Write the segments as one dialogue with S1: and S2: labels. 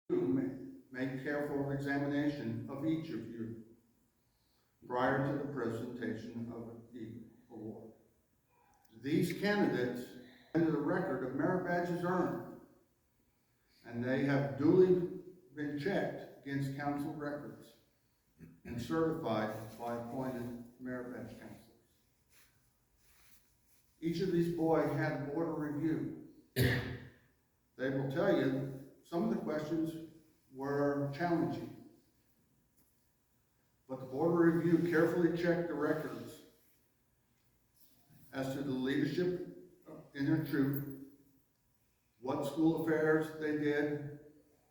S1: Make careful examination of each of you prior to the presentation of the Eagle Award. These candidates have the record of merit badges earned, and they have duly been checked against council records and certified by appointed merit badge counselors. Each of these boys had a board of review. They will tell you some of the questions were challenging, but the board of review carefully checked the records as to the leadership in their troop, what school affairs they did,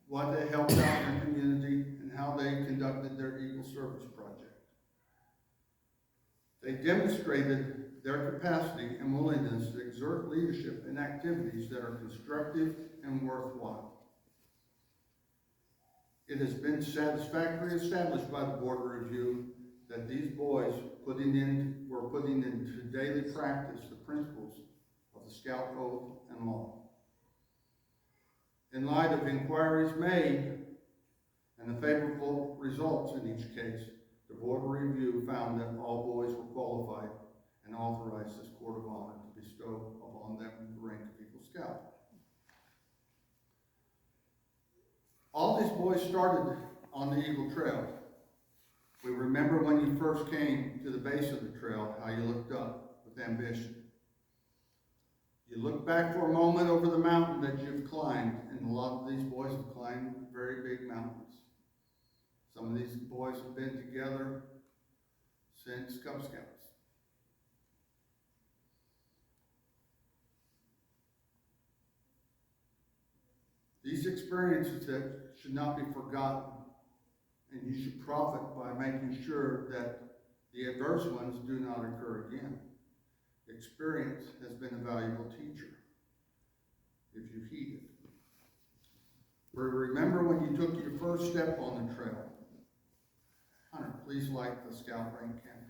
S1: what they helped out in the community, and how they conducted their Eagle Service Project. They demonstrated their capacity and willingness to exert leadership in activities that are constructive and worthwhile. It has been satisfactorily established by the board of review that these boys were putting into daily practice the principles of the Scout Code and law. In light of inquiries made and the favorable results in each case, the board of review found that all boys were qualified and authorized this court of honor to bestow upon them the rank of Eagle Scout. All these boys started on the Eagle Trail. We remember when you first came to the base of the trail, how you looked up with ambition. You look back for a moment over the mountain that you've climbed, and a lot of these boys have climbed very big mountains. Some of these boys have been together since Cub Scouts. These experiences that should not be forgotten, and you should profit by making sure that the adverse ones do not occur again. Experience has been a valuable teacher if you heed it. Remember when you took your first step on the trail. Hunter, please light the Scout rank candle.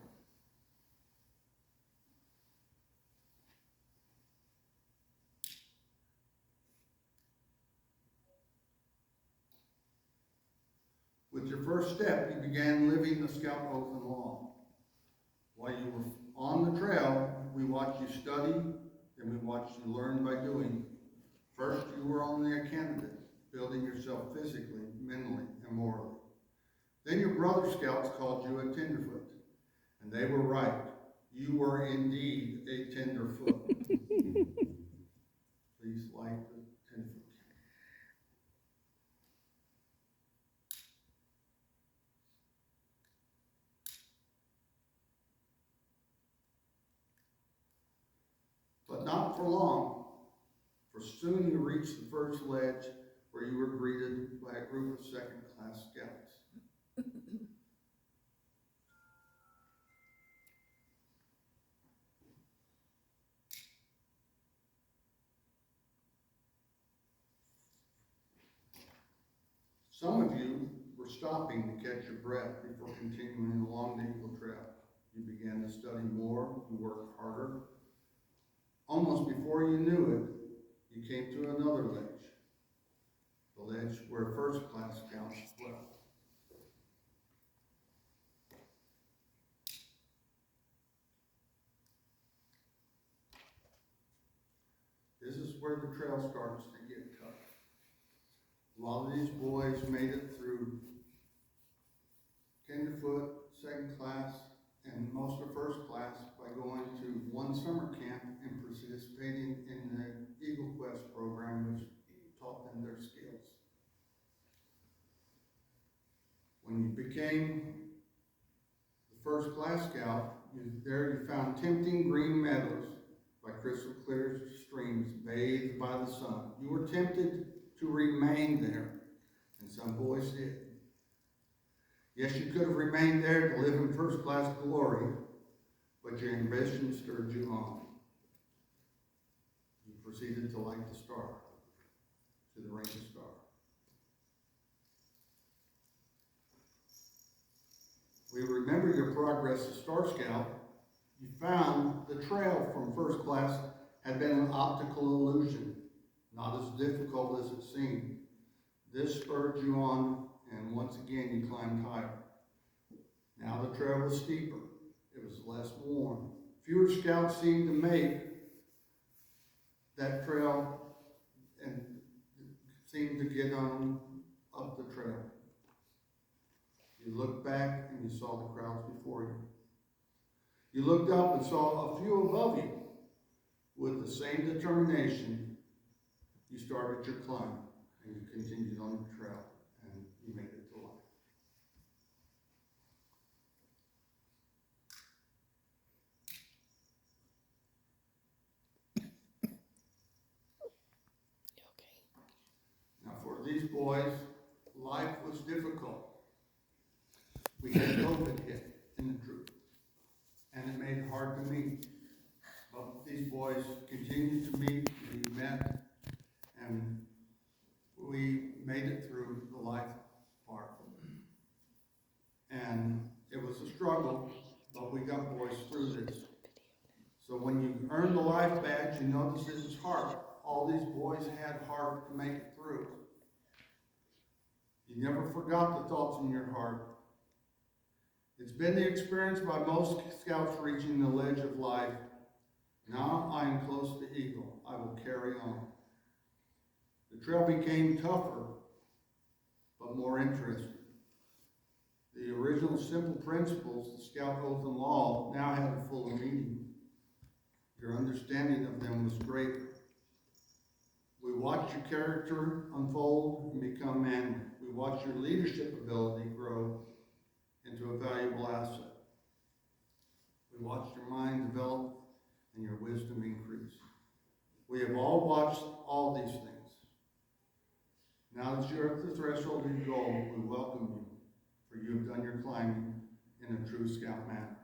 S1: With your first step, you began living the Scout oath and law. While you were on the trail, we watched you study, then we watched you learn by doing. First, you were only a candidate, building yourself physically, mentally, and morally. Then your brother scouts called you a tenderfoot, and they were right. You were indeed a tenderfoot. Please light the tenderfoot. But not for long, for soon you reached the first ledge where you were greeted by a group of second-class scouts. Some of you were stopping to catch your breath before continuing along the Eagle Trail. You began to study more, you worked harder. Almost before you knew it, you came to another ledge, the ledge where first-class scouts dwell. This is where the trail starts to get tough. A lot of these boys made it through tenderfoot, second class, and most of first class by going to one summer camp and participating in the Eagle Quest program, which taught them their skills. When you became the first class scout, you found tempting green meadows by crystal clear streams bathed by the sun. You were tempted to remain there, and some boys did. Yes, you could have remained there to live in first-class glory, but your ambition stirred you on. You proceeded to light the star, to the rank of star. We remember your progress as Star Scout. You found the trail from first class had been an optical illusion, not as difficult as it seemed. This spurred you on, and once again you climbed higher. Now the trail was steeper. It was less worn. Fewer scouts seemed to make that trail and seemed to get on up the trail. You looked back and you saw the crowds before you. You looked up and saw a few above you. With the same determination, you started your climb and you continued on the trail and you made it to life. Now for these boys, life was difficult. We had COVID hit in the troop, and it made it hard to meet. But these boys continued to meet, we met, and we made it through the life part. And it was a struggle, but we got boys through this. So when you earn the life badge, you notice it was heart. All these boys had heart to make it through. You never forgot the thoughts in your heart. It's been the experience by most scouts reaching the ledge of life. Now I am close to Eagle. I will carry on. The trail became tougher, but more interesting. The original simple principles, the Scout Oath and Law, now had a fuller meaning. Your understanding of them was greater. We watched your character unfold and become manly. We watched your leadership ability grow into a valuable asset. We watched your mind develop and your wisdom increase. We have all watched all these things. Now that you're at the threshold of your goal, we welcome you, for you have done your climbing in a true Scout manner.